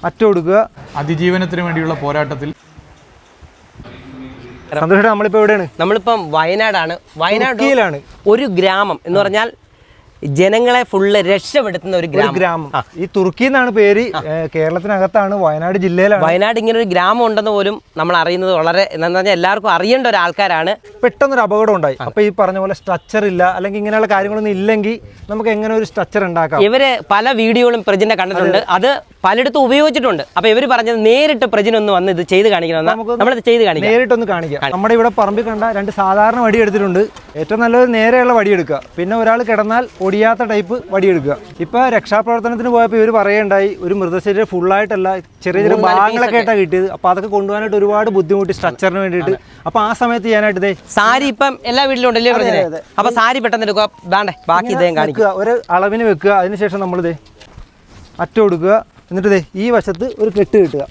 അറ്റ കൊടുക്കുക. അതിജീവനത്തിന് വേണ്ടിയുള്ള പോരാട്ടത്തിൽ. സന്തോഷം, നമ്മളിപ്പോൾ എവിടെയാണ്? നമ്മളിപ്പം വയനാടാണ്. വയനാട്ടിലാണ് ഒരു ഗ്രാമം എന്ന് പറഞ്ഞാൽ ജനങ്ങളെ ഫുള്ള് രക്ഷപ്പെടുത്തുന്ന ഒരു ഗ്രാമം. ഈ തുർക്കി എന്നാണ് പേര്. കേരളത്തിനകത്താണ്, വയനാട് ജില്ലയിലാണ്. വയനാട് ഇങ്ങനെ ഒരു ഗ്രാമം ഉണ്ടെന്ന് പോലും നമ്മൾ അറിയുന്നത് വളരെ എന്താണെന്ന് പറഞ്ഞാൽ എല്ലാവർക്കും അറിയേണ്ട ഒരാൾക്കാരാണ്. പെട്ടെന്നൊരു അപകടം ഉണ്ടായി. അപ്പോൾ ഈ പറഞ്ഞ പോലെ സ്ട്രക്ചർ ഇല്ല, അല്ലെങ്കിൽ ഇങ്ങനെയുള്ള കാര്യങ്ങളൊന്നും ഇല്ലെങ്കിൽ നമുക്ക് എങ്ങനെ ഒരു സ്ട്രക്ചർ ഉണ്ടാക്കാം? ഇവര് പല വീഡിയോകളും പ്രജിനെ കണ്ടിട്ടുണ്ട്, അത് പലയിടത്തും ഉപയോഗിച്ചിട്ടുണ്ട്. അപ്പോൾ ഇവർ പറഞ്ഞത് നേരിട്ട് പ്രജിനൊന്ന് വന്ന് ഇത് ചെയ്ത് കാണിക്കണമെന്ന്. നമ്മളിത് ചെയ്ത് കാണിക്കാം, നേരിട്ടൊന്ന് കാണിക്കാം. നമ്മുടെ ഇവിടെ പറമ്പിൽ കണ്ട 2 സാധാരണ വടി എടുത്തിട്ടുണ്ട്. ഏറ്റവും നല്ലത് നേരെയുള്ള വടി എടുക്കുക. പിന്നെ ഒരാൾ കിടന്നാൽ ഒടിയാത്ത ടൈപ്പ് വടിയെടുക്കുക. ഇപ്പോൾ രക്ഷാപ്രവർത്തനത്തിന് പോയപ്പോൾ ഇവർ പറയുണ്ടായി, ഒരു മൃതശരീരം ഫുള്ളായിട്ടല്ല, ചെറിയ ചെറിയ ഭാഗങ്ങളൊക്കെ ആയിട്ടാണ് കിട്ടിയത്. അപ്പോൾ അതൊക്കെ കൊണ്ടുപോകാനായിട്ട് ഒരുപാട് ബുദ്ധിമുട്ടി സ്ട്രക്ചറിന് വേണ്ടിയിട്ട്. അപ്പോൾ ആ സമയത്ത് ചെയ്യാനായിട്ട് ഇതേ സാരി ഇപ്പം എല്ലാ വീട്ടിലും ഉണ്ടല്ലേ പറഞ്ഞേ. അപ്പോൾ സാരി പെട്ടെന്ന് എടുക്കുക, വേണ്ടേ ബാക്കി ഇതേ കാണിക്കുക. ഒരു അളവിന് വെക്കുക. അതിനുശേഷം നമ്മളിതേ അറ്റ കൊടുക്കുക. എന്നിട്ട് ഇതേ ഈ വശത്ത് ഒരു കെട്ട് കിട്ടുക.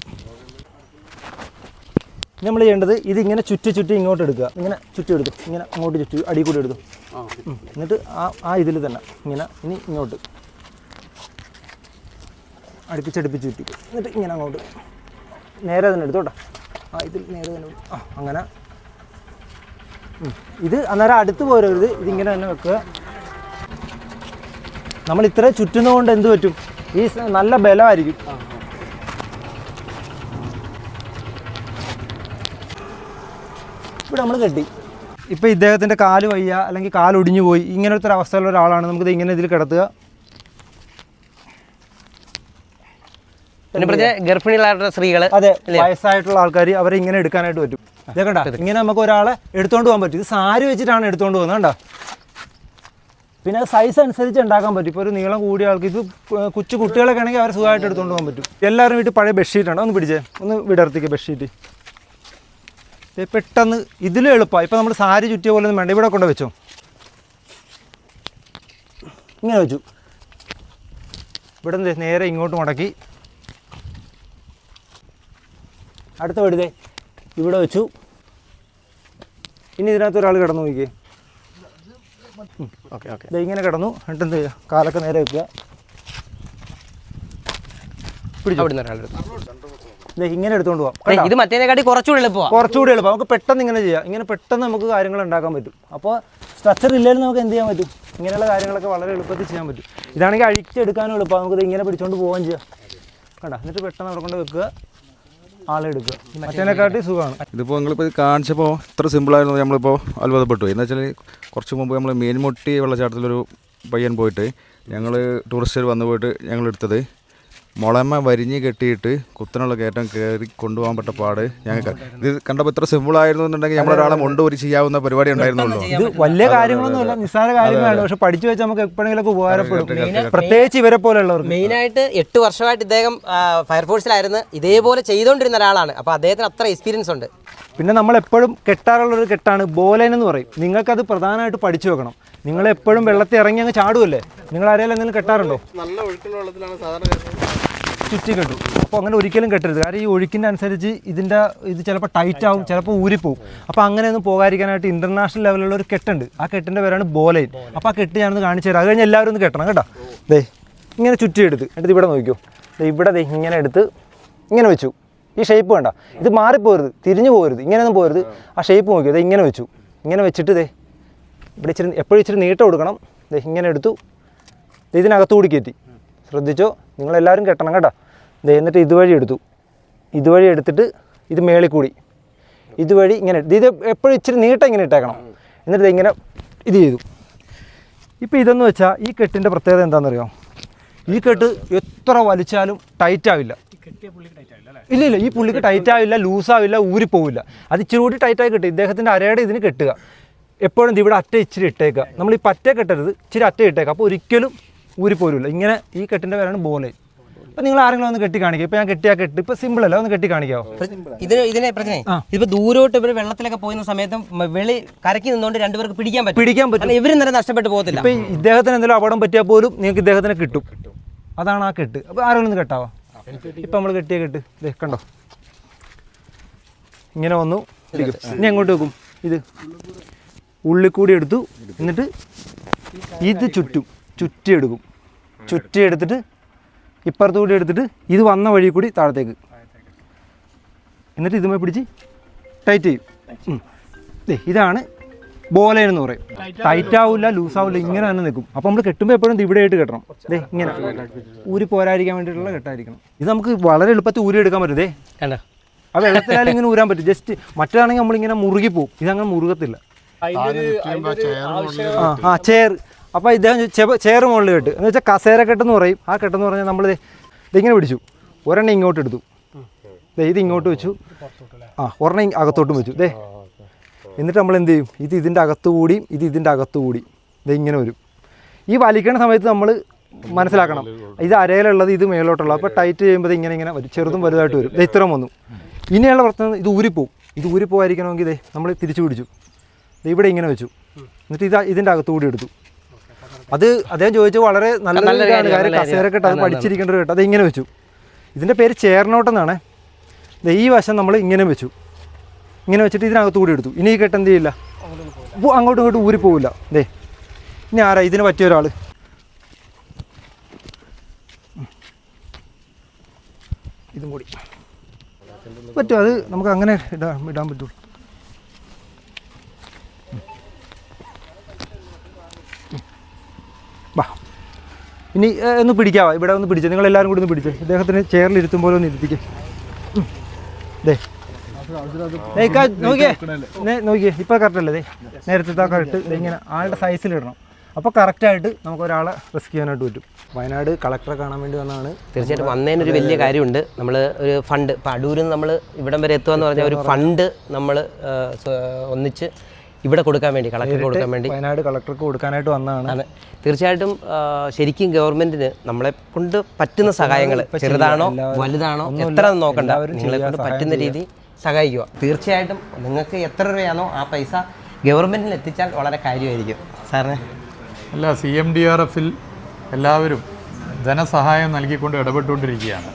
നമ്മൾ ചെയ്യേണ്ടത് ഇതിങ്ങനെ ചുറ്റി ഇങ്ങോട്ട് എടുക്കുക. ഇങ്ങനെ ചുറ്റി എടുത്തു, ഇങ്ങനെ അങ്ങോട്ട് ചുറ്റി അടി കൂടി എടുത്തു. എന്നിട്ട് ആ ഇതിൽ തന്നെ ഇങ്ങനെ ഇനി ഇങ്ങോട്ട് അടുപ്പിച്ചടുപ്പിച്ച് ചുറ്റിക്കും. എന്നിട്ട് ഇങ്ങനെ അങ്ങോട്ട് നേരെ തന്നെ എടുത്തോട്ടെ. ഇതിൽ നേരെ തന്നെ അങ്ങനെ. ഇത് അന്നേരം അടുത്ത് പോരരുത്, ഇതിങ്ങനെ തന്നെ വെക്കുക. നമ്മൾ ഇത്ര ചുറ്റുന്നതുകൊണ്ട് എന്ത് പറ്റും? ഈ നല്ല ബലമായിരിക്കും. ഇവിടെ നമ്മൾ കെട്ടി. ഇപ്പോൾ ഇദ്ദേഹത്തിൻ്റെ കാല് വയ്യ, അല്ലെങ്കിൽ കാലൊടിഞ്ഞു പോയി, ഇങ്ങനത്തെ ഒരു അവസ്ഥയുള്ള ഒരാളാണ്. നമുക്കിത് ഇങ്ങനെ ഇതിൽ കിടത്തുക. ഗർഭിണികളായിട്ടുള്ള സ്ത്രീകൾ, അതെ, വയസ്സായിട്ടുള്ള ആൾക്കാർ, അവരെ ഇങ്ങനെ എടുക്കാനായിട്ട് പറ്റും. ഇതേ കണ്ട, ഇങ്ങനെ നമുക്ക് ഒരാളെ എടുത്തുകൊണ്ട് പോകാൻ പറ്റും. ഇത് സാരി വെച്ചിട്ടാണ് എടുത്തുകൊണ്ട് പോകുന്നത്, കണ്ടോ? പിന്നെ അത് സൈസ് അനുസരിച്ച് ഉണ്ടാക്കാൻ പറ്റും. ഇപ്പോൾ ഒരു നീളം കൂടിയ ആൾക്ക്, ഇത് കൊച്ചു കുട്ടികളൊക്കെ ആണെങ്കിൽ അവരെ സുഖമായിട്ട് എടുത്തുകൊണ്ട് പോകാൻ പറ്റും. എല്ലാവരും വീട്ടിൽ പഴയ ബെഡ്ഷീറ്റാണ്. ഒന്ന് പിടിച്ചേ, ഒന്ന് വിടർത്തിക്കുക ബെഡ്ഷീറ്റ്. പെട്ടെന്ന് ഇതിലും എളുപ്പമാണ്. ഇപ്പോൾ നമ്മൾ സാരി ചുറ്റിയ പോലെ ഒന്നും വേണ്ട, ഇവിടെ കൊണ്ട് വെച്ചോ. ഇങ്ങനെ വെച്ചു. ഇവിടെ നിന്ന് നേരെ ഇങ്ങോട്ട് മടക്കി അടുത്ത വെടുതേ ഇവിടെ വെച്ചു. ഇനി ഇതിനകത്ത് ഒരാൾ കിടന്നു നോക്കിയേ. ഓക്കെ ഇങ്ങനെ കിടന്നു. എന്നിട്ട് എന്ത് ചെയ്യുക? കാലൊക്കെ നേരെ വെക്കുക. ഇങ്ങനെ എടുത്തുകൊണ്ട് പോകാം. ഇത് മറ്റേതിനെക്കാട്ടി കുറച്ചുകൂടി എളുപ്പം. നമുക്ക് പെട്ടെന്ന് ഇങ്ങനെ ചെയ്യാം. ഇങ്ങനെ പെട്ടെന്ന് നമുക്ക് കാര്യങ്ങൾ ഉണ്ടാക്കാൻ പറ്റും. അപ്പോൾ സ്ട്രക്ചർ ഇല്ലെങ്കിലും നമുക്ക് എന്ത് ചെയ്യാൻ പറ്റും? ഇങ്ങനെയുള്ള കാര്യങ്ങളൊക്കെ വളരെ എളുപ്പത്തിൽ ചെയ്യാൻ പറ്റും. ഇതാണെങ്കിൽ അഴിച്ചെടുക്കാനും എളുപ്പമാണ്. നമുക്കിത് ഇങ്ങനെ പിടിച്ചുകൊണ്ട് പോവുകയും ചെയ്യാം. കണ്ട, എന്നിട്ട് പെട്ടെന്ന് അവിടെ കൊണ്ട് വെക്കുക, ആളെ എടുക്കുക. മറ്റേനെക്കാട്ടി സുഖമാണ്. ഇതിപ്പോൾ നിങ്ങളിപ്പോൾ ഇത് കാണിച്ചപ്പോൾ ഇത്ര സിമ്പിളായിരുന്നു. നമ്മളിപ്പോൾ അത്ഭുതപ്പെട്ടു. എന്ന് വെച്ചാൽ കുറച്ച് മുമ്പ് നമ്മൾ മീൻമുട്ടി വെള്ളച്ചാട്ടത്തിലൊരു പയ്യൻ പോയിട്ട്, ഞങ്ങൾ ടൂറിസ്റ്റുകാർ വന്നു പോയിട്ട് ഞങ്ങൾ എടുത്തത് മുളമ വരിഞ്ഞ് കെട്ടിയിട്ട് കുത്തനുള്ള കയറ്റം കയറി കൊണ്ടുപോകാൻ പറ്റ പാട് ഞങ്ങൾക്ക് ഇത് കണ്ടപ്പോൾ ഇത്ര സിമ്പിളായിരുന്നു എന്നുണ്ടെങ്കിൽ നമ്മളൊരാളെ കൊണ്ടുപോയി ചെയ്യാവുന്ന പരിപാടി ഉണ്ടായിരുന്നുള്ളൂ. ഇത് വലിയ കാര്യങ്ങളൊന്നുമല്ല, നിസ്സാര കാര്യങ്ങളാണ്. പക്ഷെ പഠിച്ചു വെച്ചാൽ നമുക്ക് എപ്പോഴെങ്കിലൊക്കെ ഉപകാരപ്പെടും. പ്രത്യേകിച്ച് ഇവരെ പോലെയുള്ളവർ. മെയിനായിട്ട് 8 വർഷമായിട്ട് ഇദ്ദേഹം ഫയർഫോഴ്സിലായിരുന്നു. ഇതേപോലെ ചെയ്തുകൊണ്ടിരുന്ന ഒരാളാണ്. അപ്പോൾ അദ്ദേഹത്തിന് അത്ര എക്സ്പീരിയൻസ് ഉണ്ട്. പിന്നെ നമ്മളെപ്പോഴും കെട്ടാറുള്ളൊരു കെട്ടാണ് ബോലൈൻ എന്ന് പറയും. നിങ്ങൾക്കത് പ്രധാനമായിട്ട് പഠിച്ചു വെക്കണം. നിങ്ങളെപ്പോഴും വെള്ളത്തിൽ ഇറങ്ങി അങ്ങ് ചാടുമല്ലേ? നിങ്ങൾ ആരെങ്കിലും എന്തെങ്കിലും കെട്ടാറുണ്ടോ? നല്ല ഒഴുക്കുള്ള വെള്ളത്തിലാണ് സാധാരണ ചുറ്റി കെട്ടും. അപ്പോൾ അങ്ങനെ ഒരിക്കലും കെട്ടരുത്. കാരണം ഈ ഒഴുക്കിൻ്റെ അനുസരിച്ച് ഇത് ചിലപ്പോൾ ടൈറ്റ് ആവും, ചിലപ്പോൾ ഊരിപ്പോവും. അപ്പോൾ അങ്ങനെയൊന്നും പോകാതിരിക്കാനായിട്ട് ഇൻ്റർനാഷണൽ ലെവലിലുള്ള ഒരു കെട്ടുണ്ട്. ആ കെട്ടിൻ്റെ പേരാണ് ബോലൈൻ. അപ്പോൾ ആ കെട്ട് ഞാനൊന്ന് കാണിച്ചു തരാം. അത് കഴിഞ്ഞ് എല്ലാവരും ഒന്ന് കെട്ടണം കേട്ടോ. ഇങ്ങനെ ചുറ്റി എടുത്ത് ഇവിടെ നോക്കിയോ. ഇവിടെ ഇങ്ങനെ എടുത്ത് ഇങ്ങനെ വെച്ചു. ഈ ഷേപ്പ് വേണ്ട, ഇത് മാറിപ്പോരുത്, തിരിഞ്ഞു പോകരുത്, ഇങ്ങനെയൊന്നും പോകരുത്. ആ ഷേപ്പ് നോക്കിയോ. ഇങ്ങനെ വെച്ചു. ഇങ്ങനെ വെച്ചിട്ട് ഇവിടെ എപ്പോഴും ഇച്ചിരി നീട്ടം കൊടുക്കണം. ഇങ്ങനെ എടുത്തു, ഇതിനകത്ത് കൂടി കയറ്റി. ശ്രദ്ധിച്ചോ, നിങ്ങളെല്ലാവരും കെട്ടണം കേട്ടോ. എന്നിട്ട് ഇതുവഴി എടുത്തു. ഇതുവഴി എടുത്തിട്ട് ഇത് മേളിൽ കൂടി ഇതുവഴി ഇങ്ങനെ ഇത് എപ്പോഴും ഇച്ചിരി നീട്ടം ഇങ്ങനെ ഇട്ടേക്കണം. എന്നിട്ട് ഇങ്ങനെ ഇത് ചെയ്തു. ഇപ്പോൾ ഇതെന്ന് വെച്ചാൽ ഈ കെട്ടിൻ്റെ പ്രത്യേകത എന്താണെന്നറിയോ? ഈ കെട്ട് എത്ര വലിച്ചാലും ടൈറ്റാവില്ല. ഇല്ല, ഈ പുള്ളിക്ക് ടൈറ്റാവില്ല, ലൂസാവില്ല, ഊരിപ്പോവില്ല. അത് ഇച്ചിരി കൂടി ടൈറ്റായി കിട്ടും. ഇദ്ദേഹത്തിൻ്റെ അരയുടെ ഇതിന് കെട്ടുക. എപ്പോഴും ഇവിടെ അറ്റ ഇച്ചിരി ഇട്ടേക്കുക. നമ്മൾ ഈ പറ്റ കെട്ടരുത്, ഇച്ചിരി അറ്റ ഇട്ടേക്കുക. അപ്പോൾ ഒരിക്കലും ഊരിപ്പോരില്ല. ഇങ്ങനെ ഈ കെട്ടിൻ്റെ പേരാണ് ബോലൈൻ. അപ്പോൾ നിങ്ങൾ ആരെങ്കിലും ഒന്ന് കെട്ടി കാണിക്കുക. ഇപ്പോൾ ഞാൻ കെട്ടിയാൽ കെട്ട് ഇപ്പോൾ സിമ്പിൾ അല്ല, ഒന്ന് കെട്ടി കാണിക്കാമോ? ഇതിനെ പ്രശ്നം ഇപ്പോൾ ദൂരോട്ട് ഇവർ വെള്ളത്തിലൊക്കെ പോകുന്ന സമയത്തും വെളി കരക്കി നിന്നുകൊണ്ട് രണ്ടുപേർക്ക് പിടിക്കാൻ പറ്റും. ഇവരും നേരെ നഷ്ടപ്പെട്ടു പോകത്തില്ല. ഇപ്പോൾ ഇദ്ദേഹത്തിന് എന്തെങ്കിലും അപകടം പറ്റിയാൽ പോലും നിങ്ങൾക്ക് ഇദ്ദേഹത്തിനെ കിട്ടും. അതാണ് ആ കെട്ട്. അപ്പോൾ ആരെങ്കിലും ഒന്ന് കെട്ടാവോ? ഇപ്പം നമ്മൾ കെട്ടിയ കെട്ട് കണ്ടോ, ഇങ്ങനെ വന്നു. ഇനി എങ്ങോട്ട് വെക്കും? ഇത് ഉള്ളിൽ കൂടി എടുത്തു. എന്നിട്ട് ഇത് ചുറ്റിയെടുക്കും. ചുറ്റിയെടുത്തിട്ട് ഇപ്പുറത്തുകൂടി എടുത്തിട്ട് ഇത് വന്ന വഴി കൂടി താഴത്തേക്ക്, എന്നിട്ട് ഇതുമേ പിടിച്ച് ടൈറ്റ് ചെയ്യും. ഇതാണ് ബോലൈൻ എന്ന് പറയും. ടൈറ്റ് ആവില്ല, ലൂസ് ആവില്ല, ഇങ്ങനെ തന്നെ നിൽക്കും. അപ്പോൾ നമ്മൾ കെട്ടുമ്പോൾ എപ്പോഴും ഇവിടെ ആയിട്ട് കെട്ടണം. ഇങ്ങനെ ഊരി പോരാതിരിക്കാൻ വേണ്ടിയിട്ടുള്ള കെട്ടായിരിക്കണം. ഇത് നമുക്ക് വളരെ എളുപ്പത്തിൽ ഊരി എടുക്കാൻ പറ്റും. കണ്ടോ, ആ വെള്ളത്തിലായാലും ഇങ്ങനെ ഊരാൻ പറ്റും. ജസ്റ്റ് മറ്റാണെങ്കിൽ നമ്മളിങ്ങനെ മുറുകി പോകും, ഇതങ്ങനെ മുറുകത്തില്ല. ചെയർ, അപ്പോൾ ഇദ്ദേഹം ചെയർ മുകളിൽ കെട്ട് എന്ന് വെച്ചാൽ കസേര കെട്ടെന്ന് പറയും. ആ കെട്ടെന്ന് പറഞ്ഞാൽ നമ്മൾ ഇതിങ്ങനെ പിടിച്ചു, ഒരെണ്ണം ഇങ്ങോട്ട് എടുത്തു, ഇത് ഇങ്ങോട്ട് വെച്ചു, ഒരെണ്ണം അകത്തോട്ടും വെച്ചു. എന്നിട്ട് നമ്മൾ എന്ത് ചെയ്യും, ഇത് ഇതിൻ്റെ അകത്തുകൂടിയും ഇത് ഇതിൻ്റെ അകത്തുകൂടി ഇങ്ങനെ വരും. ഈ വലിക്കണ സമയത്ത് നമ്മൾ മനസ്സിലാക്കണം, ഇത് അരയിലുള്ളത് ഇത് മേലോട്ടുള്ളത്. അപ്പോൾ ടൈറ്റ് ചെയ്യുമ്പോൾ ഇങ്ങനെ വരും, ചെറുതും വലുതായിട്ട് വരും. ഇത്രയും വന്നു. ഇനിയുള്ള പ്രശ്നം ഇത് ഊരിപ്പോവും. ഇത് ഊരിപ്പോവാതിരിക്കണമെങ്കിൽ നമ്മൾ തിരിച്ചു പിടിച്ചു, ഇവിടെ ഇങ്ങനെ വെച്ചു, എന്നിട്ട് ഇതിൻ്റെ അകത്തുകൂടി എടുത്തു. അത് അദ്ദേഹം ചോദിച്ചു വളരെ നല്ല കാര്യം. കസേര കെട്ട് അത് പഠിച്ചിരിക്കേണ്ട ഒരു കെട്ട്, അത് ഇങ്ങനെ വെച്ചു. ഇതിൻ്റെ പേര് ചേർനോട്ടെന്നാണ്. ഈ വശം നമ്മൾ ഇങ്ങനെ വെച്ചു, ഇങ്ങനെ വെച്ചിട്ട് ഇതിനകത്തുകൂടി എടുത്തു. ഇനി ഈ കെട്ട് എന്ത് ചെയ്യില്ല, അങ്ങോട്ടും ഇങ്ങോട്ടും ഊരിപ്പോവില്ല. ഇനി ആരാ ഇതിന് പറ്റിയ ഒരാൾ? ഇതും കൂടി പറ്റും, അത് നമുക്ക് അങ്ങനെ ഇടാൻ പറ്റുള്ളൂ. വാ, ഇനി ഒന്ന് പിടിക്കാവാ, ഇവിടെ ഒന്ന് പിടിച്ചേ, നിങ്ങളെല്ലാവരും കൂടി ഒന്ന് പിടിച്ചേ. ഇദ്ദേഹത്തിന് ചെയറിൽ ഇരുത്തും പോലെ ഒന്ന് ഇരുത്തിക്കേ. നോക്കിയേ, ഇപ്പോൾ കറക്റ്റല്ലേ? നേരത്തെ കറക്റ്റ് ഇങ്ങനെ ആളുടെ സൈസിലിടണം. അപ്പോൾ കറക്റ്റായിട്ട് നമുക്ക് ഒരാളെ റെസ്ക്യൂ ചെയ്യാനായിട്ട് പറ്റും. വയനാട് കളക്ടറെ കാണാൻ വേണ്ടി വന്നതാണ്. തീർച്ചയായിട്ടും വന്നതിനൊരു വലിയ കാര്യമുണ്ട്. നമ്മൾ ഒരു ഫണ്ട്, ഇപ്പോൾ അടൂരിൽ നിന്ന് നമ്മൾ ഇവിടം വരെ എത്തുക എന്ന് പറഞ്ഞാൽ ഒരു ഫണ്ട് നമ്മൾ ഒന്നിച്ച് ഇവിടെ കൊടുക്കാൻ വേണ്ടി, കളക്ടർക്ക് കൊടുക്കാൻ വേണ്ടി, വയനാട് കളക്ടർക്ക് കൊടുക്കാനായിട്ട് വന്നതാണ്. തീർച്ചയായിട്ടും ശരിക്കും ഗവൺമെൻറ്റിന് നമ്മളെ കൊണ്ട് പറ്റുന്ന സഹായങ്ങൾ, ചെറുതാണോ വലുതാണോ എത്ര നോക്കണ്ട, നിങ്ങളെ കൊണ്ട് പറ്റുന്ന രീതി സഹായിക്കുക. തീർച്ചയായിട്ടും നിങ്ങൾക്ക് എത്ര രൂപയാണോ ആ പൈസ ഗവൺമെൻറ്റിന് എത്തിച്ചാൽ വളരെ കാര്യമായിരിക്കും. സാറിന് അല്ല, CMDRFൽ എല്ലാവരും ധനസഹായം നൽകിക്കൊണ്ട് ഇടപെട്ടുകൊണ്ടിരിക്കുകയാണ്.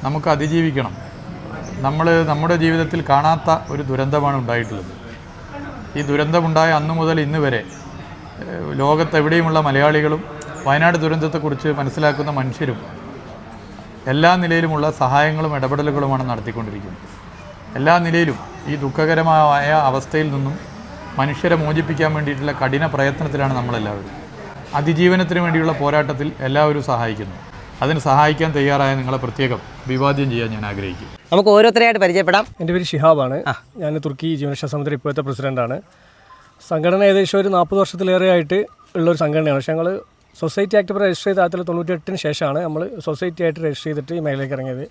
നമുക്ക് അതിജീവിക്കണം. നമ്മുടെ ജീവിതത്തിൽ കാണാത്ത ഒരു ദുരന്തമാണ് ഉണ്ടായിട്ടുള്ളത്. ഈ ദുരന്തമുണ്ടായ അന്നു മുതൽ ഇന്ന് വരെ ലോകത്തെവിടെയുമുള്ള മലയാളികളും വയനാട് ദുരന്തത്തെക്കുറിച്ച് മനസ്സിലാക്കുന്ന മനുഷ്യരും എല്ലാ നിലയിലുമുള്ള സഹായങ്ങളും ഇടപെടലുകളുമാണ് നടത്തിക്കൊണ്ടിരിക്കുന്നത്. എല്ലാ നിലയിലും ഈ ദുഃഖകരമായ അവസ്ഥയിൽ നിന്നും മനുഷ്യരെ മോചിപ്പിക്കാൻ വേണ്ടിയിട്ടുള്ള കഠിന പ്രയത്നത്തിലാണ് നമ്മളെല്ലാവരും. അതിജീവനത്തിന് വേണ്ടിയുള്ള പോരാട്ടത്തിൽ എല്ലാവരും സഹായിക്കുന്നു. അതിന് സഹായിക്കാൻ തയ്യാറായ നിങ്ങളെ പ്രത്യേകം അഭിവാദ്യം ചെയ്യാൻ ഞാൻ ആഗ്രഹിക്കും. നമുക്ക് ഓരോരുത്തരെയായിട്ട് പരിചയപ്പെടാം. എൻ്റെ പേര് ഷിഹാബാണ്. ഞാൻ തുർക്കി ജീവനരക്ഷാ സമിതിയുടെ ഇപ്പോഴത്തെ പ്രസിഡൻ്റാണ്. സംഘടന ഏകദേശം ഒരു 40 വർഷത്തിലേറെയായിട്ട് ഉള്ളൊരു സംഘടനയാണ്. പക്ഷേ ഞങ്ങൾ സൊസൈറ്റി ആക്ട് രജിസ്റ്റർ ചെയ്ത 1998 ശേഷമാണ് നമ്മൾ സൊസൈറ്റി ആയിട്ട് രജിസ്റ്റർ ചെയ്തിട്ട് ഈ മേഖലയിലേക്ക് ഇറങ്ങിയത്.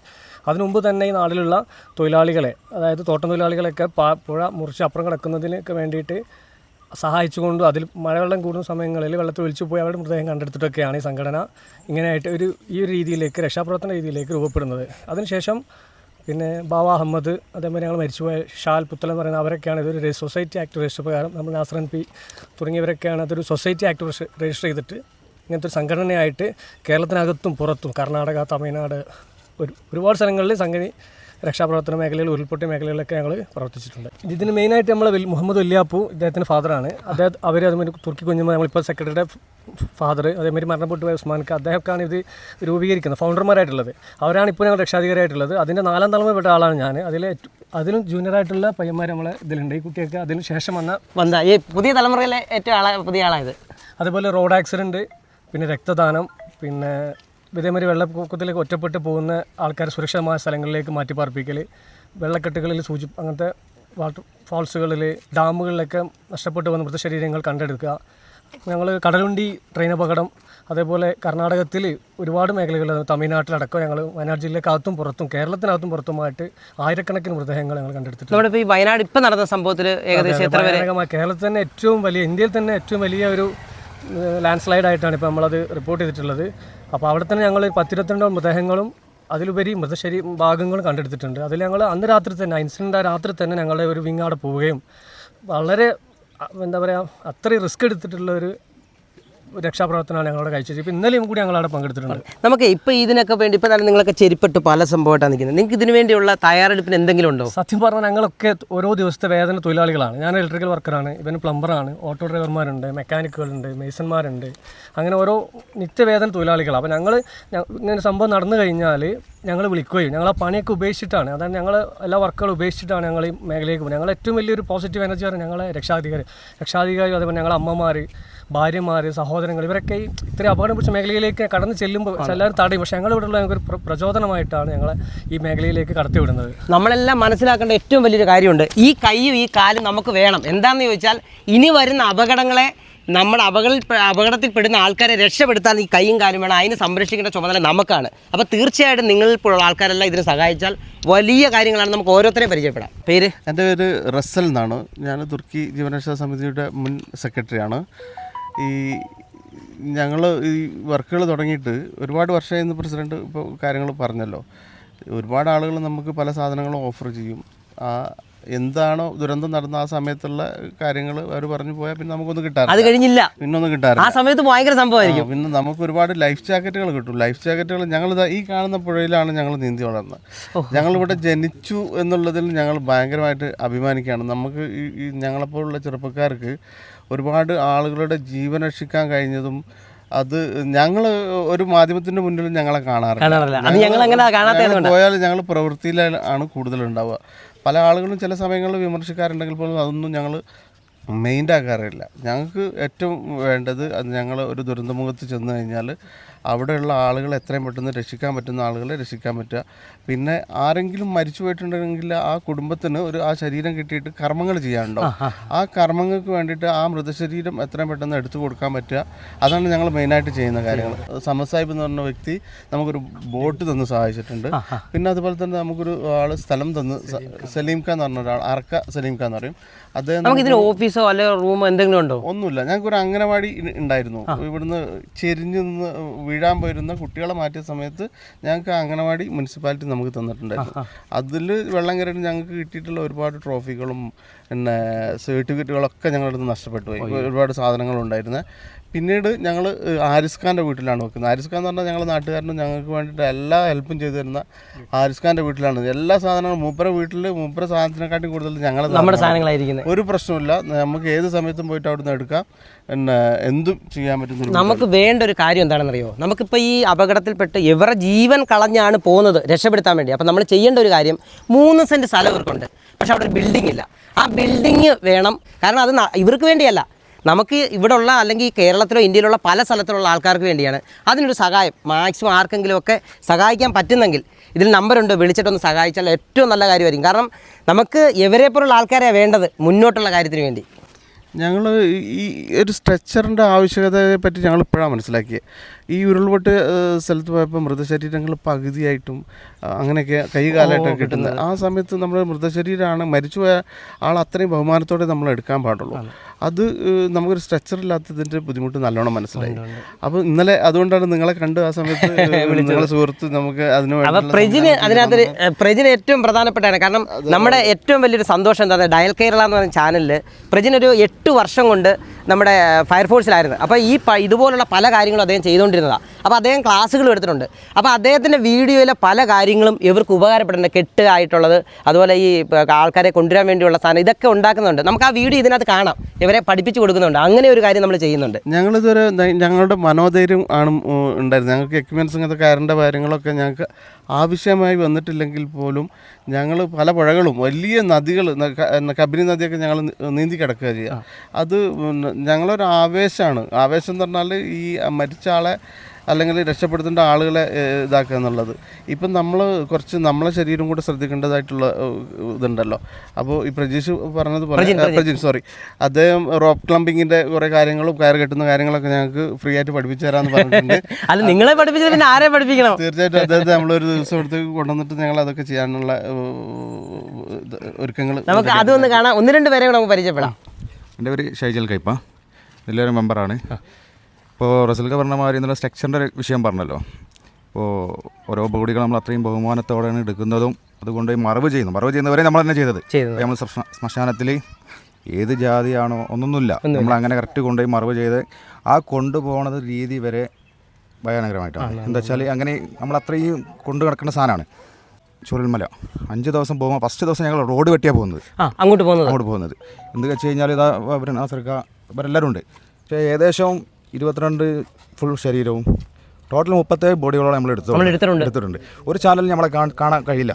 അതിനു മുമ്പ് തന്നെ ഈ നാട്ടിലുള്ള തൊഴിലാളികളെ, അതായത് തോട്ടം തൊഴിലാളികളെയൊക്കെ പുഴ മുറിച്ച് അപ്പുറം കിടക്കുന്നതിനൊക്കെ വേണ്ടിയിട്ട് സഹായിച്ചുകൊണ്ട്, അതിൽ മഴവെള്ളം കൂടുന്ന സമയങ്ങളിൽ വെള്ളത്തിൽ ഒലിച്ചു പോയി അവരുടെ മൃതദേഹം കണ്ടെടുത്തിട്ടൊക്കെയാണ് ഈ സംഘടന ഇങ്ങനെയായിട്ട് ഈ ഒരു രീതിയിലേക്ക്, രക്ഷാപ്രവർത്തന രീതിയിലേക്ക് രൂപപ്പെടുന്നത്. അതിനുശേഷം പിന്നെ ബാബ അഹമ്മദ്, അതേപോലെ ഞങ്ങൾ മരിച്ചുപോയ ഷാൽ പുത്തൽ എന്ന് പറയുന്ന അവരൊക്കെയാണ് ഇതൊരു സൊസൈറ്റി ആക്ട് രജിസ്റ്റർ പ്രകാരം, നമ്മൾ നാസറൻ പി തുടങ്ങിയവരൊക്കെയാണ് അതൊരു സൊസൈറ്റി ആക്ട് രജിസ്റ്റർ ചെയ്തിട്ട് ഇങ്ങനത്തെ ഒരു സംഘടനയായിട്ട് കേരളത്തിനകത്തും പുറത്തും, കർണാടക, തമിഴ്നാട്, ഒരുപാട് സ്ഥലങ്ങളിൽ സംഘടന രക്ഷാപ്രവർത്തന മേഖലയിൽ, ഉരുൾപൊട്ടിയ മേഖലകളിലൊക്കെ ഞങ്ങൾ പ്രവർത്തിച്ചിട്ടുണ്ട്. ഇതിന് മെയിനായിട്ട് നമ്മൾ മുഹമ്മദ് വല്യാപ്പു, ഇദ്ദേഹത്തിൻ്റെ ഫാദറാണ്. അവർ അതുമാതിരി തുർക്കി കുഞ്ഞുമ്മ, നമ്മളിപ്പോൾ സെക്രട്ടറിയുടെ ഫാദർ, അതേമാതിരി മരണപ്പെട്ടു പോയ ഉസ്മാൻക്ക്, അദ്ദേഹമൊക്കെയാണ് ഇത് രൂപീകരിക്കുന്നത്, ഫൗണ്ടർമാരായിട്ടുള്ളത്. അവരാണ് ഇപ്പോൾ ഞങ്ങൾ രക്ഷാധികാരിയായിട്ടുള്ളത്. അതിൻ്റെ 4ാം തലമുറപ്പെട്ട ആളാണ് ഞാൻ. അതിലും ജൂനിയറായിട്ടുള്ള പയ്യന്മാർ നമ്മളെ ഇതിലുണ്ട്. ഈ കുട്ടിയൊക്കെ അതിന് ശേഷം വന്ന ഈ പുതിയ തലമുറയിലെ ഏറ്റവും പുതിയ ആളായത്. അതുപോലെ റോഡ് ആക്സിഡൻറ്റ്, പിന്നെ രക്തദാനം, പിന്നെ ഇതേമാതിരി വെള്ളപ്പൊക്കത്തിലേക്ക് ഒറ്റപ്പെട്ട് പോകുന്ന ആൾക്കാർ സുരക്ഷിതമായ സ്ഥലങ്ങളിലേക്ക് മാറ്റിപ്പാർപ്പിക്കൽ, വെള്ളക്കെട്ടുകളിൽ അങ്ങനത്തെ വാട്ടർ ഫാൾസുകളിൽ, ഡാമുകളിലൊക്കെ നഷ്ടപ്പെട്ടു വന്ന മൃതശരീരങ്ങൾ കണ്ടെടുക്കുക. ഞങ്ങൾ കടലുണ്ടി ട്രെയിൻ അപകടം, അതേപോലെ കർണാടകത്തിൽ ഒരുപാട് മേഖലകൾ, തമിഴ്നാട്ടിലടക്കം ഞങ്ങൾ വയനാട് ജില്ലക്കകത്തും പുറത്തും കേരളത്തിനകത്തും പുറത്തുമായിട്ട് ആയിരക്കണക്കിന് മൃതദേഹങ്ങൾ ഞങ്ങൾ കണ്ടെടുത്തിട്ടുണ്ട്. നമ്മുടെ ഈ വയനാട് ഇപ്പം നടന്ന സംഭവത്തിൽ ഏകദേശം എത്ര വരെ? കേരളത്തിൽ തന്നെ ഏറ്റവും വലിയ, ഇന്ത്യയിൽ തന്നെ ഏറ്റവും വലിയ ഒരു ലാൻഡ് സ്ലൈഡായിട്ടാണ് ഇപ്പോൾ നമ്മളത് റിപ്പോർട്ട് ചെയ്തിട്ടുള്ളത്. അപ്പോൾ അവിടെ തന്നെ ഞങ്ങൾ 10-22 മൃതദേഹങ്ങളും അതിലുപരി ഭാഗങ്ങളും കണ്ടെടുത്തിട്ടുണ്ട്. അതിൽ ഞങ്ങൾ അന്ന് രാത്രി തന്നെ, ഇൻസിഡൻ്റ് രാത്രി തന്നെ ഞങ്ങളുടെ ഒരു വിങ് അവിടെ പോവുകയും വളരെ എന്താ പറയുക, അത്രയും റിസ്ക് എടുത്തിട്ടുള്ള ഒരു രക്ഷാപ്രവർത്തനമാണ് ഞങ്ങളവിടെ കഴിച്ചത്. ഇപ്പോൾ ഇന്നലെയും കൂടി ഞങ്ങളവിടെ പങ്കെടുത്തിട്ടുണ്ട്. നമുക്ക് ഇപ്പോൾ ഇതിനൊക്കെ വേണ്ടി ഇപ്പോൾ തന്നെ നിങ്ങളൊക്കെ ചെരിപ്പെട്ട് പല സംഭവമായിട്ടാണ് നിൽക്കുന്നത്. നിങ്ങൾക്ക് ഇതിനു വേണ്ടിയുള്ള തയ്യാറെടുപ്പിന് എന്തെങ്കിലും ഉണ്ടോ? സത്യം പറഞ്ഞാൽ ഞങ്ങളൊക്കെ ഓരോ ദിവസത്തെ വേതന തൊഴിലാളികളാണ്. ഞാൻ ഇലക്ട്രിക്കൽ വർക്കറാണ്, ഇവന് പ്ലംബറാണ്, ഓട്ടോ ഡ്രൈവർമാരുണ്ട്, മെക്കാനിക്കുകളുണ്ട്, മേസന്മാരുണ്ട്, അങ്ങനെ ഓരോ നിത്യവേതന തൊഴിലാളികളാണ്. അപ്പോൾ ഞങ്ങൾ ഇങ്ങനെ സംഭവം നടന്നു കഴിഞ്ഞാൽ ഞങ്ങൾ വിളിക്കുകയും ഞങ്ങൾ ആ പണിയൊക്കെ ഉപേക്ഷിച്ചിട്ടാണ്, അതാണ് ഞങ്ങൾ എല്ലാ വർക്കുകളും ഉപേക്ഷിച്ചിട്ടാണ് ഞങ്ങൾ ഈ മേഖലയിലേക്ക് പോകുന്നത്. ഞങ്ങൾ ഏറ്റവും വലിയൊരു പോസിറ്റീവ് എനർജിയാണ് ഞങ്ങളെ രക്ഷാധികാരി, അതേപോലെ ഞങ്ങളെ അമ്മമാർ, ഭാര്യമാർ, സഹോദരങ്ങൾ, ഇവരൊക്കെ ഈ ഇത്രയും അപകടം പിടിച്ച മേഖലയിലേക്ക് കടന്നു ചെല്ലുമ്പോൾ എല്ലാവരും തടയും. പക്ഷേ ഞങ്ങൾ ഇവിടെയുള്ള ഞങ്ങൾക്കൊരു പ്രചോദനമായിട്ടാണ് ഞങ്ങളെ ഈ മേഖലയിലേക്ക് കടത്തിവിടുന്നത്. നമ്മളെല്ലാം മനസ്സിലാക്കേണ്ട ഏറ്റവും വലിയൊരു കാര്യമുണ്ട്. ഈ കൈയും ഈ കാലും നമുക്ക് വേണം. എന്താണെന്ന് ചോദിച്ചാൽ ഇനി വരുന്ന അപകടങ്ങളെ നമ്മുടെ അപകടത്തിൽപ്പെടുന്ന ആൾക്കാരെ രക്ഷപ്പെടുത്താൻ ഈ കൈയും കാലും വേണം. അതിന് സംരക്ഷിക്കേണ്ട ചുമതല നമുക്കാണ്. അപ്പോൾ തീർച്ചയായിട്ടും നിങ്ങളിലുള്ള ആൾക്കാരെല്ലാം ഇതിനെ സഹായിച്ചാൽ വലിയ കാര്യങ്ങളാണ്. നമുക്ക് ഓരോരുത്തരെയും പരിചയപ്പെടാം. പേര്? എൻ്റെ പേര് റസൽ എന്നാണ്. ഞാൻ തുർക്കി ജീവനരക്ഷാ സമിതിയുടെ മുൻ സെക്രട്ടറിയാണ്. ഞങ്ങൾ ഈ വർക്കുകൾ തുടങ്ങിയിട്ട് ഒരുപാട് വർഷമായി എന്ന് പ്രസിഡൻറ്റ് ഇപ്പോൾ കാര്യങ്ങൾ പറഞ്ഞല്ലോ. ഒരുപാട് ആളുകൾ നമുക്ക് പല സാധനങ്ങളും ഓഫർ ചെയ്യും. എന്താണോ ദുരന്തം നടന്ന ആ സമയത്തുള്ള കാര്യങ്ങൾ അവർ പറഞ്ഞു പോയാൽ പിന്നെ നമുക്കൊന്നും കിട്ടാറില്ല. അത് കഴിഞ്ഞില്ല, പിന്നൊന്നും കിട്ടാറില്ല. ആ സമയത്ത് ഭയങ്കര സംഭവമായിരിക്കും. പിന്നെ നമുക്ക് ഒരുപാട് ലൈഫ് ജാക്കറ്റുകൾ കിട്ടും. ലൈഫ് ജാക്കറ്റുകൾ ഞങ്ങളിതാ ഈ കാണുന്ന പുഴയിലാണ് ഞങ്ങൾ നീന്തി വളർന്നത്. ഞങ്ങളിവിടെ ജനിച്ചു എന്നുള്ളതിൽ ഞങ്ങൾ ഭയങ്കരമായിട്ട് അഭിമാനിക്കുകയാണ്. നമുക്ക് ഈ ഞങ്ങളെപ്പോലുള്ള ചെറുപ്പക്കാർക്ക് ഒരുപാട് ആളുകളുടെ ജീവൻ രക്ഷിക്കാൻ കഴിഞ്ഞതും അത് ഞങ്ങൾ ഒരു മാധ്യമത്തിൻ്റെ മുന്നിൽ ഞങ്ങളെ കാണാറില്ല. പോയാൽ ഞങ്ങൾ പ്രവൃത്തിയിലാണ് കൂടുതലുണ്ടാവുക. പല ആളുകളും ചില സമയങ്ങളിൽ വിമർശിക്കാറുണ്ടെങ്കിൽ പോലും അതൊന്നും ഞങ്ങൾ മെയിൻ്റ് ആക്കാറില്ല. ഞങ്ങൾക്ക് ഏറ്റവും വേണ്ടത് അത് ഞങ്ങൾ ഒരു ദുരന്തമുഖത്ത് ചെന്ന് കഴിഞ്ഞാൽ അവിടെയുള്ള ആളുകളെ എത്രയും പെട്ടെന്ന് രക്ഷിക്കാൻ പറ്റുന്ന ആളുകളെ രക്ഷിക്കാൻ പറ്റുക. പിന്നെ ആരെങ്കിലും മരിച്ചു പോയിട്ടുണ്ടെങ്കിൽ ആ കുടുംബത്തിന് ആ ശരീരം കിട്ടിയിട്ട് കർമ്മങ്ങൾ ചെയ്യാനുണ്ടാവും. ആ കർമ്മങ്ങൾക്ക് വേണ്ടിയിട്ട് ആ മൃതശരീരം എത്രയും പെട്ടെന്ന് എടുത്തു കൊടുക്കാൻ പറ്റുക. അതാണ് ഞങ്ങൾ മെയിനായിട്ട് ചെയ്യുന്ന കാര്യങ്ങൾ. സമദ് സാഹിബ് എന്ന് പറഞ്ഞ വ്യക്തി നമുക്കൊരു ബോട്ട് തന്ന് സഹായിച്ചിട്ടുണ്ട്. പിന്നെ അതുപോലെ തന്നെ നമുക്കൊരു ആൾ സ്ഥലം തന്ന്, സലീം ഖാൻ എന്ന് പറഞ്ഞ ഒരാൾ, അർക്ക സലീം ഖാൻ എന്ന് പറയും. അദ്ദേഹം ഓഫീസോ അല്ലെങ്കിൽ റൂമോ എന്തെങ്കിലും ഉണ്ടോ? ഒന്നുമില്ല. ഞങ്ങൾക്കൊരു അംഗനവാടി ഉണ്ടായിരുന്നു. ഇവിടുന്ന് ചെരിഞ്ഞ് നിന്ന് വീഴാൻ പോയിരുന്ന കുട്ടികളെ മാറ്റിയ സമയത്ത് ഞങ്ങൾക്ക് അംഗനവാടി മുനിസിപ്പാലിറ്റി നമുക്ക് തന്നിട്ടുണ്ടായിരുന്നു. അതിൽ വെള്ളം കയറിയിട്ട് ഞങ്ങൾക്ക് കിട്ടിയിട്ടുള്ള ഒരുപാട് ട്രോഫികളും പിന്നെ സർട്ടിഫിക്കറ്റുകളൊക്കെ ഞങ്ങളുടെ അടുത്ത് നഷ്ടപ്പെട്ടു പോയി. ഒരുപാട് സാധനങ്ങളുണ്ടായിരുന്നത്. പിന്നീട് ഞങ്ങൾ ആരിസ് ഖാൻ്റെ വീട്ടിലാണ് വെക്കുന്നത്. ആരിസ് ഖാൻ എന്ന് പറഞ്ഞാൽ ഞങ്ങളുടെ നാട്ടുകാരനും ഞങ്ങൾക്ക് വേണ്ടിയിട്ട് എല്ലാ ഹെൽപ്പും ചെയ്തു തരുന്ന ആരിസ് ഖാൻ്റെ വീട്ടിലാണ്. എല്ലാ സാധനങ്ങളും മൂപ്പര വീട്ടിൽ മൂപ്പര സാധനത്തിനെക്കാട്ടും കൂടുതൽ നമ്മുടെ സാധനങ്ങളായിരിക്കും. ഒരു പ്രശ്നമില്ല. നമുക്ക് ഏത് സമയത്തും പോയിട്ട് അവിടെ നിന്ന് എടുക്കാം. പിന്നെ എന്തും ചെയ്യാൻ പറ്റുന്ന. നമുക്ക് വേണ്ട ഒരു കാര്യം എന്താണെന്നറിയോ? നമുക്കിപ്പോൾ ഈ അപകടത്തിൽപ്പെട്ട് ഇവരുടെ ജീവൻ കളഞ്ഞാണ് പോകുന്നത് രക്ഷപ്പെടുത്താൻ വേണ്ടി. അപ്പം നമ്മൾ ചെയ്യേണ്ട ഒരു കാര്യം, 3 സെൻറ്റ് സ്ഥലം ഇവർക്കുണ്ട്, പക്ഷെ അവിടെ ഒരു ബിൽഡിംഗ് ഇല്ല. ആ ബിൽഡിങ് വേണം. കാരണം അത് ഇവർക്ക് വേണ്ടിയല്ല, നമുക്ക് ഇവിടെ ഉള്ള അല്ലെങ്കിൽ കേരളത്തിലോ ഇന്ത്യയിലുള്ള പല സ്ഥലത്തിലുള്ള ആൾക്കാർക്ക് വേണ്ടിയാണ്. അതിനൊരു സഹായം മാക്സിമം ആർക്കെങ്കിലുമൊക്കെ സഹായിക്കാൻ പറ്റുന്നെങ്കിൽ ഇതിൽ നമ്പറുണ്ട്, വിളിച്ചിട്ടൊന്ന് സഹായിച്ചാൽ ഏറ്റവും നല്ല കാര്യമായിരിക്കും. കാരണം നമുക്ക് ഇവരെപ്പോലുള്ള ആൾക്കാരെയാണ് വേണ്ടത് മുന്നോട്ടുള്ള കാര്യത്തിന് വേണ്ടി. ഞങ്ങൾ ഈ ഒരു സ്ട്രെച്ചറിൻ്റെ ആവശ്യകതയെ പറ്റി ഞങ്ങൾ ഇപ്പോഴാണ് മനസ്സിലാക്കിയത്. ഈ ഉരുൾപൊട്ട് സ്ഥലത്ത് പോയപ്പോൾ മൃതശരീരങ്ങൾ പകുതിയായിട്ടും അങ്ങനെയൊക്കെ കൈകാലമായിട്ടൊക്കെ കിട്ടുന്നത്. ആ സമയത്ത് നമ്മുടെ മൃതശരീരമാണ് മരിച്ചുപോയ ആൾ അത്രയും ബഹുമാനത്തോടെ നമ്മൾ എടുക്കാൻ പാടുള്ളൂ. അത് നമുക്കൊരു സ്ട്രെച്ചറില്ലാത്തതിൻ്റെ ബുദ്ധിമുട്ട് നല്ലോണം മനസ്സിലായി. അപ്പോൾ ഇന്നലെ അതുകൊണ്ടാണ് നിങ്ങളെ കണ്ട് ആ സമയത്ത് നിങ്ങളെ സുഹൃത്ത് നമുക്ക് അതിനകത്ത് പ്രജിന് ഏറ്റവും പ്രധാനപ്പെട്ടാണ്. കാരണം നമ്മുടെ ഏറ്റവും വലിയൊരു സന്തോഷം എന്താ, ഡയൽ കേരള എന്ന് പറയുന്ന ചാനലിൽ പ്രജിനൊരു 8 വർഷം കൊണ്ട് നമ്മുടെ ഫയർഫോഴ്സിലായിരുന്നു. അപ്പോൾ ഇതുപോലുള്ള പല കാര്യങ്ങളും അദ്ദേഹം ചെയ്തുകൊണ്ടിരുന്നതാണ്. അപ്പോൾ അദ്ദേഹം ക്ലാസ്സുകളും എടുത്തിട്ടുണ്ട്. അപ്പോൾ അദ്ദേഹത്തിൻ്റെ വീഡിയോയിലെ പല കാര്യങ്ങളും ഇവർക്ക് ഉപകാരപ്പെടുന്നുണ്ട്. കെട്ട് ആയിട്ടുള്ളത്, അതുപോലെ ഈ ആൾക്കാരെ കൊണ്ടുവരാൻ വേണ്ടിയുള്ള സാധനം ഇതൊക്കെ ഉണ്ടാക്കുന്നുണ്ട്. നമുക്ക് ആ വീഡിയോ ഇതിനകത്ത് കാണാം. ഇവരെ പഠിപ്പിച്ച് കൊടുക്കുന്നുണ്ട്. അങ്ങനെ ഒരു കാര്യം നമ്മൾ ചെയ്യുന്നുണ്ട്. ഞങ്ങളിതുവരെ ഞങ്ങളുടെ മനോധൈര്യം ആണ് ഉണ്ടായിരുന്നത്. ഞങ്ങൾക്ക് എക്യുപ്മെൻറ്റ്സ് ഇങ്ങനത്തെ കയറിൻ്റെ കാര്യങ്ങളൊക്കെ ഞങ്ങൾക്ക് ആവശ്യമായി വന്നിട്ടില്ലെങ്കിൽ പോലും ഞങ്ങൾ പല പുഴകളും വലിയ നദികൾ, കബനി നദിയൊക്കെ ഞങ്ങൾ നീന്തി കിടക്കുക ചെയ്യുക. അത് ഞങ്ങളൊരു ആവേശമാണ്. ആവേശം എന്ന് പറഞ്ഞാൽ ഈ മരിച്ച ആളെ അല്ലെങ്കിൽ രക്ഷപ്പെടുത്തേണ്ട ആളുകളെ ഇതാക്കുക എന്നുള്ളത്. ഇപ്പം നമ്മൾ കുറച്ച് നമ്മളെ ശരീരം കൂടെ ശ്രദ്ധിക്കേണ്ടതായിട്ടുള്ള ഇതുണ്ടല്ലോ. അപ്പോൾ ഈ പ്രജീഷ് പറഞ്ഞതുപോലെ അദ്ദേഹം റോപ്പ് ക്ലംബിങ്ങിൻ്റെ കുറേ കാര്യങ്ങളും കയറ് കെട്ടുന്ന കാര്യങ്ങളൊക്കെ ഞങ്ങൾക്ക് ഫ്രീ ആയിട്ട് പഠിപ്പിച്ചു തരാമെന്ന് പറഞ്ഞിട്ടുണ്ട്. അല്ല, നിങ്ങളെ പഠിപ്പിച്ചത് പിന്നെ ആരെ പഠിപ്പിക്കണം? തീർച്ചയായിട്ടും അദ്ദേഹത്തെ നമ്മളൊരു ദിവസം എടുത്ത് കൊണ്ടുവന്നിട്ട് ഞങ്ങൾ അതൊക്കെ ചെയ്യാനുള്ള ഒരുക്കങ്ങൾ. നമുക്ക് അതൊന്ന് കാണാം. 1-2 പേരെ നമുക്ക് പരിചയപ്പെടാം. എൻ്റെ പേര് ഷൈജൽ കൈപ്പ, ഇതിലൊരു മെമ്പറാണ്. ഇപ്പോൾ റസൽക്ക പറഞ്ഞ മാതിരി എന്നുള്ള സ്ട്രക്ചറിൻ്റെ വിഷയം പറഞ്ഞല്ലോ. ഇപ്പോൾ ഓരോ ബോഡികൾ നമ്മൾ അത്രയും ബഹുമാനത്തോടെയാണ് എടുക്കുന്നതും അതുകൊണ്ട് മറവ് ചെയ്യുന്നവരെ നമ്മൾ തന്നെ ചെയ്തത്. നമ്മൾ ശ്മശാനത്തിൽ ഏത് ജാതിയാണോ ഒന്നൊന്നുമില്ല. നമ്മൾ അങ്ങനെ കറക്റ്റ് കൊണ്ടുപോയി മറവ് ചെയ്ത് ആ കൊണ്ടുപോകുന്നത് രീതി വരെ ഭയാനകരമായിട്ടാണ്. എന്താ വെച്ചാൽ അങ്ങനെ നമ്മൾ അത്രയും കൊണ്ടു കിടക്കുന്ന സാധനമാണ്. ചുരൽമല 5 ദിവസം പോകുമ്പോൾ ഫസ്റ്റ് ദിവസം ഞങ്ങൾ റോഡ് വെട്ടിയാണ് പോകുന്നത്, അങ്ങോട്ട് പോകുന്നത്. എന്ത് വെച്ച് കഴിഞ്ഞാൽ ഇതാ ആ സർക്കാർ ഇവരെല്ലാവരും ഉണ്ട്. പക്ഷേ ഏകദേശം 22 ഫുൾ ശരീരവും ടോട്ടൽ 37 ബോഡികളോളം നമ്മൾ എടുത്തിട്ടുണ്ട്. ഒരു ചാനൽ നമ്മളെ കാണാൻ കഴിയില്ല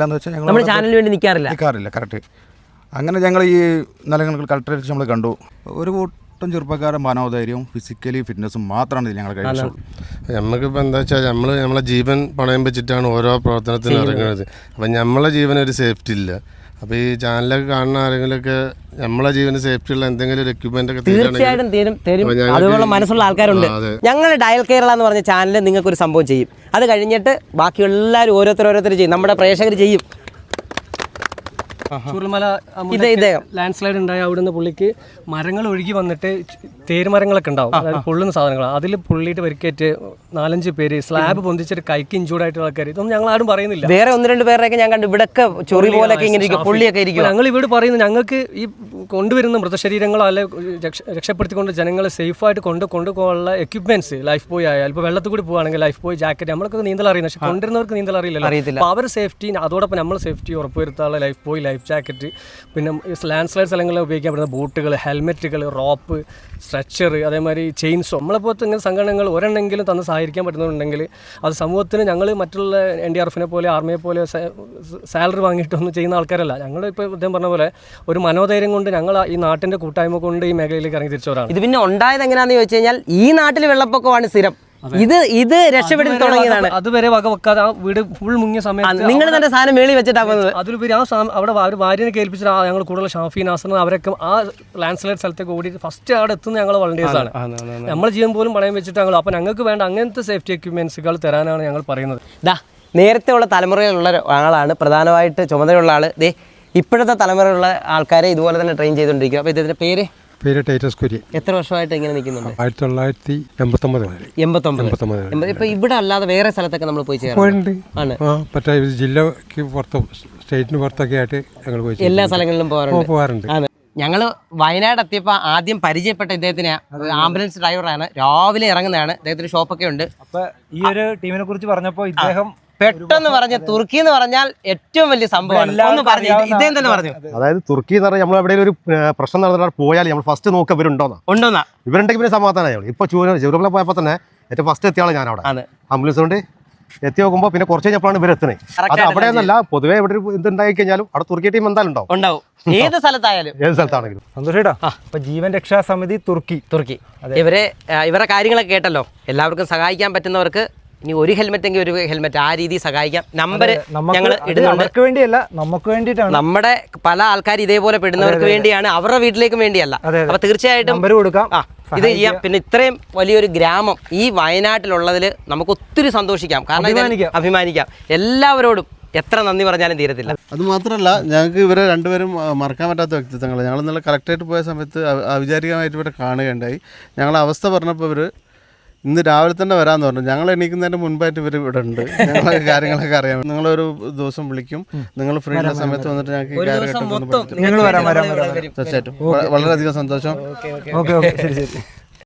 എന്ന് വെച്ചാൽ ഞങ്ങൾ ചാനലിന് വേണ്ടി നിൽക്കാറില്ല കറക്റ്റ്. അങ്ങനെ ഞങ്ങൾ ഈ നിലങ്ങൾ കളക്ടറേറ്റ് നമ്മൾ കണ്ടു. ഒരു കൂട്ടം ചെറുപ്പക്കാരൻ മനോധൈര്യവും ഫിസിക്കലി ഫിറ്റ്നസ്സും മാത്രമാണ് ഇത് ഞങ്ങൾ കഴിച്ചത്. നമുക്കിപ്പോൾ എന്താ വെച്ചാൽ നമ്മളെ ജീവൻ പണയം വെച്ചിട്ടാണ് ഓരോ പ്രവർത്തനത്തിനും ഇറങ്ങുന്നത്. അപ്പം നമ്മളെ ജീവന് ഒരു സേഫ്റ്റി ഇല്ല. അപ്പോൾ ഈ ചാനലൊക്കെ കാണുന്ന ആരെങ്കിലുമൊക്കെ നമ്മളെ ജീവന് സേഫ്റ്റി ഉള്ള എന്തെങ്കിലും ഒരു എക്യുപ്മെന്റ് ഒക്കെ തീർച്ചയായിട്ടും തരും. അതുപോലെ മനസ്സുള്ള ആൾക്കാരുണ്ട്. ഞങ്ങൾ ഡയൽ കേരള എന്ന് പറഞ്ഞ ചാനൽ നിങ്ങൾക്കൊരു സംഭവം ചെയ്യും. അത് കഴിഞ്ഞിട്ട് ബാക്കി എല്ലാവരും ഓരോരുത്തർ ചെയ്യും. നമ്മുടെ പ്രേക്ഷകർ ചെയ്യും. ചൂരൽമല ലാൻഡ് സ്ലൈഡ് ഉണ്ടായ അവിടുന്ന് പുള്ളിക്ക് മരങ്ങൾ ഒഴുകി വന്നിട്ട് തേരുമരങ്ങളൊക്കെ ഉണ്ടാവും, അതായത് പൊള്ളുന്ന സാധനങ്ങൾ. അതിൽ പുള്ളിയിട്ട് പരിക്കേറ്റ് 4-5 പേര് സ്ലാബ് പൊന്തിച്ചിട്ട് കൈക്ക് ഇഞ്ചൂർഡായിട്ടുള്ള ആൾക്കാർ. ഇതൊന്നും ഞങ്ങൾ ആരും പറയുന്നില്ല. വേറെ 1-2 പേരൊക്കെ ഞാൻ കണ്ടു ഇവിടെ ചൊറി പോലൊക്കെ ഇങ്ങനെ പുള്ളിയൊക്കെ ഇരിക്കും. ഞങ്ങൾ ഇവിടെ പറയുന്നത് ഞങ്ങൾക്ക് ഈ കൊണ്ടുവരുന്ന മൃതശരീരങ്ങളോ അല്ലെ രക്ഷപ്പെടുത്തിക്കൊണ്ട് ജനങ്ങളെ സേഫായിട്ട് കൊണ്ടുപോകാനുള്ള എക്യുപ്മെന്റ്സ്, ലൈഫ് ബോയ് ആയാലും ഇപ്പോൾ വെള്ളത്തിൽ കൂടി പോകുകയാണെങ്കിൽ ലൈഫ് ബോയ് ജാക്കറ്റ്, നമ്മളൊക്കെ നീന്തൽ അറിയുന്നത്. പക്ഷേ കൊണ്ടുവരുന്നവർക്ക് നീന്തൽ അറിയില്ലല്ലോ. അപ്പോൾ അവർ സേഫ്റ്റി, അതോടൊപ്പം നമ്മൾ സേഫ്റ്റി ഉറപ്പുവരുത്താനുള്ള ലൈഫ് ബോയ്, ലൈഫ് ജാക്കറ്റ്, പിന്നെ ലാൻഡ് സ്ലൈഡ് സ്ഥലങ്ങളിൽ ഉപയോഗിക്കാൻ പറ്റുന്ന ബൂട്ടുകൾ, ഹെൽമെറ്റുകൾ, റോപ്പ്, സ്ട്രെച്ചർ, അതേമാതിരി ചെയിൻസോ. നമ്മളെപ്പോലത്തെ ഇങ്ങനെ സംഘടനകൾ ഒരെണ്ണെങ്കിലും തന്ന് സഹായിക്കാൻ പറ്റുന്നുണ്ടെങ്കിൽ അത് സമൂഹത്തിന്, ഞങ്ങൾ മറ്റുള്ള NDRFനെ പോലെ ആർമിയെ പോലെ സാലറി വാങ്ങിയിട്ടൊന്നും ചെയ്യുന്ന ആൾക്കാരല്ല. ഞങ്ങൾ ഇപ്പോൾ അദ്ദേഹം പറഞ്ഞ പോലെ ഒരു മനോധൈര്യം കൊണ്ട് ഞങ്ങൾ ഈ നാട്ടിൻ്റെ കൂട്ടായ്മ കൊണ്ട് ഈ മേഖലയിലേക്ക് ഇറങ്ങി തിരിച്ചവരാണ്. ഇത് പിന്നെ ഉണ്ടായത് എങ്ങനെയാണെന്ന് ചോദിച്ചു കഴിഞ്ഞാൽ ഈ നാട്ടിൽ വെള്ളപ്പൊക്കമാണ് സ്ഥിരം. ഇത് രക്ഷപ്പെടുത്തി തുടങ്ങിയതാണ്. അതുവരെ വക വെക്കാതെ ആ വീട് ഫുൾ മുങ്ങിയ സമയത്ത് നിങ്ങൾ തന്നെ സാധനം മേളി വെച്ചിട്ടാണ് പോകുന്നത്. അതിലുപരി അവിടെ ഒരു ഭാര്യനെ കേൾപ്പിച്ചിട്ട് ഞങ്ങൾ കൂടുതൽ ഷാഫി, നാസർ അവരൊക്കെ ആ ലാൻഡ് സ്ലൈഡ് സ്ഥലത്തേക്ക് ഓടി ഫസ്റ്റ് അവിടെ എത്തുന്ന ഞങ്ങൾ വളണ്ടിയേഴ്സാണ്. നമ്മൾ ജീവൻ പോലും പണയം വെച്ചിട്ട് ഞങ്ങൾ. അപ്പോൾ ഞങ്ങൾക്ക് വേണ്ട അങ്ങനത്തെ സേഫ്റ്റി എക്യുപ്മെന്റ്സുകൾ തരാനാണ് ഞങ്ങൾ പറയുന്നത്. നേരത്തെ ഉള്ള തലമുറയിലുള്ള ആളാണ് പ്രധാനമായിട്ട് ചുമതലയുള്ള ആൾ. ഇപ്പോഴത്തെ തലമുറയിലുള്ള ആൾക്കാരെ ഇതുപോലെ തന്നെ ട്രെയിൻ ചെയ്തുകൊണ്ടിരിക്കുക. അപ്പോൾ ഇതിന്റെ പേര് ടൈറ്റസ് കുര്യൻ. എത്ര വർഷമായിട്ട് ഇങ്ങനെ നിൽക്കുന്നുണ്ട്? 1989 വരെ. 89. ഇപ്പൊ ഇവിടെ അല്ലാതെ വേറെ സ്ഥലത്തൊക്കെ നമ്മൾ പോയി ചേരാറുണ്ട്. മറ്റേ ജില്ലക്ക് പുറത്ത്, സ്റ്റേറ്റിന് പുറത്തൊക്കെ ആയിട്ട് ഞങ്ങൾ പോയി എല്ലാ സ്ഥലങ്ങളിലും പോകാറുണ്ട്. ഞങ്ങൾ വയനാട് എത്തിയപ്പോൾ ആദ്യം പരിചയപ്പെട്ട ഇദ്ദേഹത്തിന് ആംബുലൻസ് ഡ്രൈവറാണ്. രാവിലെ ഇറങ്ങുന്നതാണ്. അദ്ദേഹത്തിന് ഷോപ്പൊക്കെ ഉണ്ട്. അപ്പൊ ഈ ഒരു ടീമിനെ കുറിച്ച് പറഞ്ഞപ്പോൾ ഇദ്ദേഹം പെട്ടെന്ന് പറഞ്ഞ തുർക്കി എന്ന് പറഞ്ഞാൽ ഏറ്റവും വലിയ സംഭവമാണ്. ഇദ്ദേഹം തന്നെ പറഞ്ഞു. അതായത് തുർക്കി എന്ന് പറഞ്ഞാൽ നമ്മൾ എവിടെയും ഒരു പ്രശ്നം നടന്നിട്ട് പോയാൽ നമ്മൾ ഫസ്റ്റ് നോക്കുക ഇവരുണ്ടോന്നാ. ഇവരുണ്ടെങ്കിൽ പിന്നെ സമാധാനമായി. ഇപ്പൊ ചൂരമല പോയപ്പോൾ തന്നെ ഏറ്റവും ഫസ്റ്റ് എത്തിയാണ് ഞാൻ അവിടെ. ആംബുലൻസ് കൊണ്ട് എത്തി നോക്കുമ്പോൾ പിന്നെ കുറച്ച് കഴിഞ്ഞപ്പോഴാണ് ഇവർ എത്തുന്നത്. അത് അവിടെ നിന്നല്ല, പൊതുവേ ഇവിടെ എന്തുണ്ടായി കഴിഞ്ഞാലും അവിടെ തുർക്കി ടീം എന്തായാലും ഉണ്ടാവും. ഏത് സ്ഥലത്താണെങ്കിലും. സന്തോഷേട്ടാ. അപ്പൊ ജീവൻ രക്ഷാ സമിതി തുർക്കി. ഇവരുടെ കാര്യങ്ങളൊക്കെ കേട്ടല്ലോ. എല്ലാവർക്കും സഹായിക്കാൻ പറ്റുന്നവർക്ക് ഇനി ഒരു ഹെൽമെറ്റ് എങ്കിൽ ഒരു ഹെൽമെറ്റ്, ആ രീതി സഹായിക്കാം. നമ്പർ ഞങ്ങൾ ഇടുന്നുണ്ട്. വേണ്ടിയല്ല, നമുക്ക് വേണ്ടിയിട്ടാണ്. നമ്മുടെ പല ആൾക്കാർ ഇതേപോലെ പെടുന്നവർക്ക് വേണ്ടിയാണ്, അവരുടെ വീട്ടിലേക്ക് വേണ്ടിയല്ല. അപ്പൊ തീർച്ചയായിട്ടും നമ്പർ കൊടുക്കാം, ഇത് ചെയ്യാം. പിന്നെ ഇത്രയും വലിയൊരു ഗ്രാമം ഈ വയനാട്ടിലുള്ളതിൽ നമുക്ക് ഒത്തിരി സന്തോഷിക്കാം. കാരണം അഭിമാനിക്കാം. എല്ലാവരോടും എത്ര നന്ദി പറഞ്ഞാലും തീരത്തില്ല. അത് മാത്രമല്ല, ഞങ്ങൾക്ക് ഇവരെ രണ്ടുപേരും മറക്കാൻ പറ്റാത്ത വ്യക്തിത്വങ്ങൾ. ഞങ്ങൾ ഇന്നലെ കളക്ടറേറ്റ് പോയ സമയത്ത് അവിചാരികമായിട്ട് ഇവരെ കാണുകയുണ്ടായി. ഞങ്ങളെ അവസ്ഥ പറഞ്ഞപ്പോൾ ഇവർ ഇന്ന് രാവിലെ തന്നെ വരാമെന്ന് പറഞ്ഞു. ഞങ്ങൾ എണീക്കുന്നതിന് മുൻപായിട്ട് ഇവർ ഇവിടെ ഉണ്ട്. ഞങ്ങളെ കാര്യങ്ങളൊക്കെ അറിയാം. നിങ്ങളൊരു ദിവസം വിളിക്കും, നിങ്ങൾ ഫ്രീ ഉള്ള സമയത്ത് വന്നിട്ട് ഞങ്ങൾക്ക് ഈ കാര്യം തീർച്ചയായിട്ടും വളരെയധികം സന്തോഷം. ഓക്കെ ശരി.